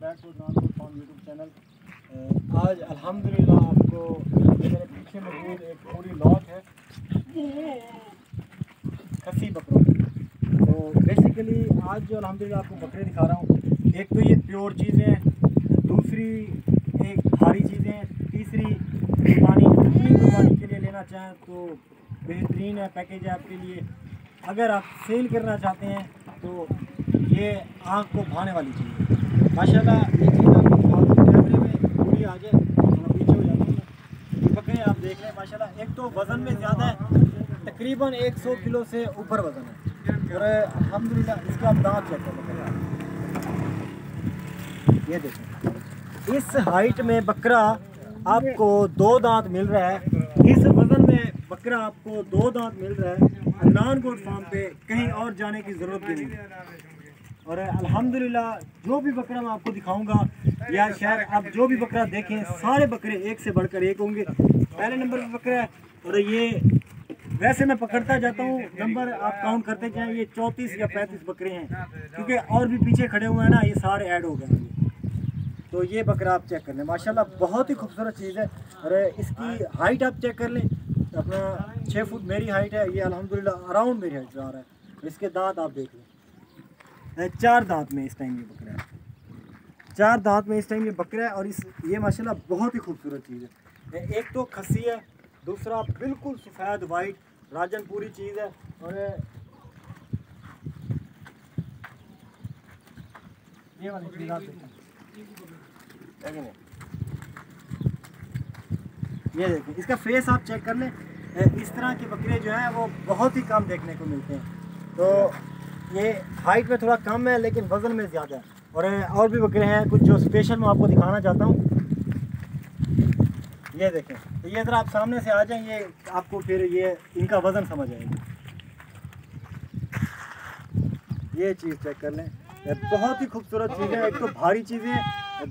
Back to Adnan farm YouTube channel. आज अल्हम्दुलिल्लाह आपको मेरे पीछे मौजूद एक पूरी लॉट है खसी बकरों की। तो बेसिकली आज जो अल्हम्दुलिल्लाह आपको बकरे दिखा रहा हूँ, एक तो ये प्योर चीज़ें हैं, दूसरी एक भारी चीज़ें हैं, तीसरी कुर्बानी के लिए लेना चाहें तो बेहतरीन है, पैकेज है आपके लिए। अगर आप सेल करना चाहते हैं तो ये आँख को भाने वाली चीज़ है माशाल्लाह। ये चीज़ आपको कैमरे में पूरी आ जाए, थोड़ा पीछे हो जाता है। बकरे आप देख रहे हैं माशाल्लाह, एक तो वज़न में ज़्यादा है, तकरीबन 100 किलो से ऊपर वज़न है। और अल्हम्दुलिल्लाह इसका आप दांत चेक कर लो, ये देखें, इस हाइट में बकरा आपको 2 दांत मिल रहा है। इस वज़न में बकरा आपको 2 दांत मिल रहा है अदनान गोट फार्म पे, कहीं और जाने की ज़रूरत भी नहीं है। और अल्हम्दुलिल्लाह जो भी बकरा मैं आपको दिखाऊंगा या शायद आप जो भी बकरा देखें, सारे बकरे एक से बढ़कर एक होंगे। पहले नंबर पर बकरा है और ये वैसे मैं पकड़ता जाता हूँ, नंबर आप काउंट करते जाएं, ये 34 या 35 बकरे हैं, क्योंकि और भी पीछे खड़े हुए हैं ना, ये सारे ऐड हो गए हैं। तो ये बकरा आप चेक कर लें माशाल्लाह, बहुत ही खूबसूरत चीज़ है। और इसकी हाइट आप चेक कर लें, अपना 6 फुट मेरी हाइट है, ये अल्हम्दुलिल्लाह अराउंड मेरी हाइट आ रहा है। इसके दांत आप देख लें, 4 दांत में इस टाइम ये बकरा है, 4 दांत में इस टाइम ये बकरा है। और ये माशाल्लाह बहुत ही खूबसूरत चीज़ है। एक तो खस्सी है, दूसरा बिल्कुल सफ़ेद वाइट राजनपुरी चीज़ है। और ये वाली चीज़ आप देखें, ये देखें, इसका फेस आप चेक कर लें। इस तरह के बकरे जो हैं वो बहुत ही कम देखने को मिलते हैं। तो ये हाइट में थोड़ा कम है लेकिन वज़न में ज़्यादा है। और भी बकरे हैं कुछ जो स्पेशल मैं आपको दिखाना चाहता हूँ। ये देखें, तो ये अगर आप सामने से आ जाएं, ये आपको फिर ये इनका वज़न समझ आएगा। ये चीज़ चेक कर लें, बहुत ही खूबसूरत चीज़ें हैं। एक तो भारी चीज़ें,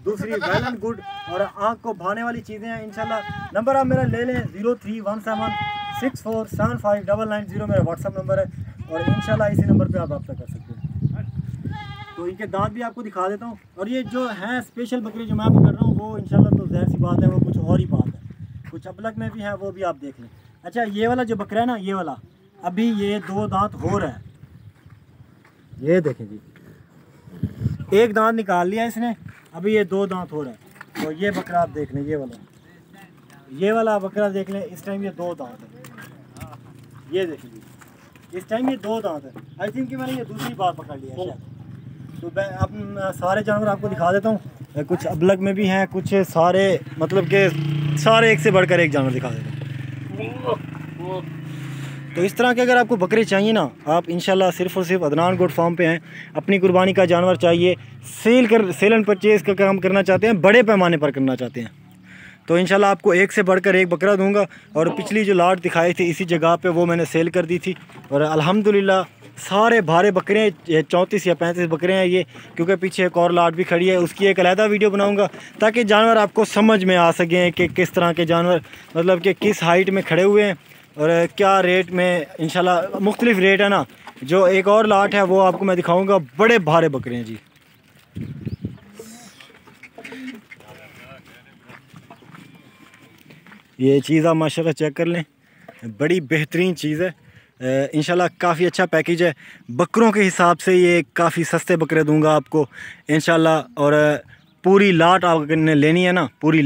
दूसरी वेल एंड गुड और आँख को भाने वाली चीज़ें हैं इंशाल्लाह। नंबर आप मेरा ले लें, 031764759990 मेरा व्हाट्सअप नंबर है। और इंशाल्लाह इसी नंबर पे आप रब्ता कर सकते हैं। तो इनके दांत भी आपको दिखा देता हूँ। और ये जो हैं स्पेशल बकरी जो मैं आपको कर रहा हूँ, वो इंशाल्लाह तो ज़ाहिर सी बात है, वो कुछ और ही बात है, कुछ अबलग में भी हैं, वो भी आप देख लें। अच्छा, ये वाला जो बकरा है ना, ये वाला अभी ये 2 दांत हो रहा है, ये देखें जी, 1 दांत निकाल लिया इसने, अभी ये 2 दांत हो रहा है। तो ये बकरा आप देख लें, ये वाला बकरा देख लें, इस टाइम ये 2 दांत है। ये देखें जी, इस टाइम ये 2 दांत है। आई थिंक कि मैंने ये दूसरी बार पकड़ लिया है शायद। तो मैं अब सारे जानवर आपको दिखा देता हूँ, कुछ अबलग में भी हैं, कुछ सारे मतलब कि सारे एक से बढ़कर एक जानवर दिखा देता हूँ। तो इस तरह के अगर आपको बकरे चाहिए ना, आप इंशाल्लाह सिर्फ़ और सिर्फ अदनान गोट फार्म पे हैं। अपनी कुर्बानी का जानवर चाहिए, सेल एंड परचेज़ का काम करना चाहते हैं, बड़े पैमाने पर करना चाहते हैं, तो इंशाल्लाह आपको एक से बढ़कर एक बकरा दूंगा। और पिछली जो लाट दिखाई थी इसी जगह पे, वो मैंने सेल कर दी थी। और अल्हम्दुलिल्लाह सारे भारे बकरे हैं, 34 या 35 बकरे हैं ये, क्योंकि पीछे एक और लाट भी खड़ी है, उसकी एक अलहदा वीडियो बनाऊँगा ताकि जानवर आपको समझ में आ सकें कि किस तरह के जानवर, मतलब कि किस हाइट में खड़े हुए हैं और क्या रेट में। इंशाल्लाह मुख्तलिफ रेट है ना। जो एक और लाट है वो आपको मैं दिखाऊंगा, बड़े भारे बकरे हैं जी। ये चीज़ आप माशाल्लाह चेक कर लें, बड़ी बेहतरीन चीज़ है। इंशाल्लाह काफ़ी अच्छा पैकेज है। बकरों के हिसाब से ये काफ़ी सस्ते बकरे दूंगा आपको इंशाल्लाह। और पूरी लाट आपने लेनी है ना, पूरी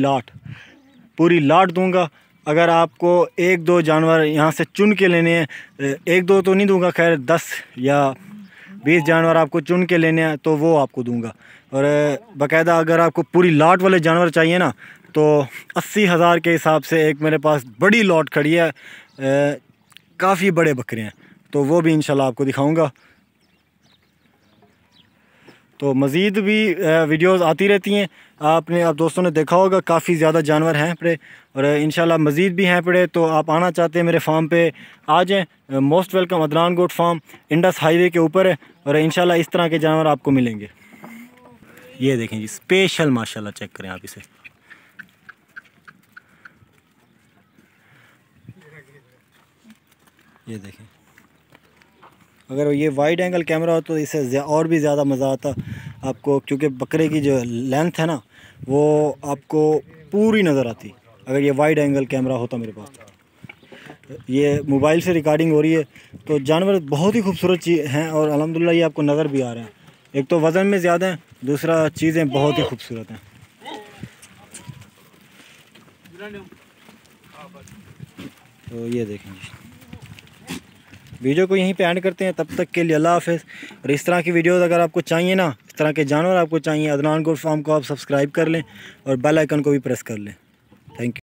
लाट दूंगा। अगर आपको 1-2 जानवर यहाँ से चुन के लेने हैं, 1-2 तो नहीं दूंगा, खैर 10 या 20 जानवर आपको चुन के लेने हैं तो वो आपको दूंगा। और बाकायदा अगर आपको पूरी लाट वाले जानवर चाहिए ना, तो 80,000 के हिसाब से एक मेरे पास बड़ी लॉट खड़ी है, काफ़ी बड़े बकरे हैं, तो वो भी इंशाल्लाह आपको दिखाऊंगा। तो मज़ीद भी वीडियोस आती रहती हैं। आप दोस्तों ने देखा होगा काफ़ी ज़्यादा जानवर हैं पड़े, और इंशाल्लाह मज़ीद भी हैं पड़े। तो आप आना चाहते हैं मेरे फार्म पे, आ जाएँ, most welcome. Adnan goat farm Indus highway के ऊपर है, और इंशाल्लाह इस तरह के जानवर आपको मिलेंगे। ये देखें जी, स्पेशल माशाल्लाह, चेक करें आप इसे। ये देखें, अगर ये वाइड एंगल कैमरा हो तो इससे और भी ज़्यादा मज़ा आता। आपको, क्योंकि बकरे की जो लेंथ है ना वो आपको पूरी नज़र आती अगर ये वाइड एंगल कैमरा होता मेरे पास। ये मोबाइल से रिकॉर्डिंग हो रही है। तो जानवर बहुत ही खूबसूरत चीज़ हैं और अल्हम्दुलिल्लाह ये आपको नज़र भी आ रहे हैं। एक तो वज़न में ज़्यादा है, दूसरा चीज़ें बहुत ही खूबसूरत हैं। तो ये देखें जी, वीडियो को यहीं पे एंड करते हैं। तब तक के लिए अल्लाह हाफ़िज़। और इस तरह की वीडियोस अगर आपको चाहिए ना, इस तरह के जानवर आपको चाहिए, अदनान गोट फार्म को आप सब्सक्राइब कर लें और बेल आइकन को भी प्रेस कर लें। Thank you.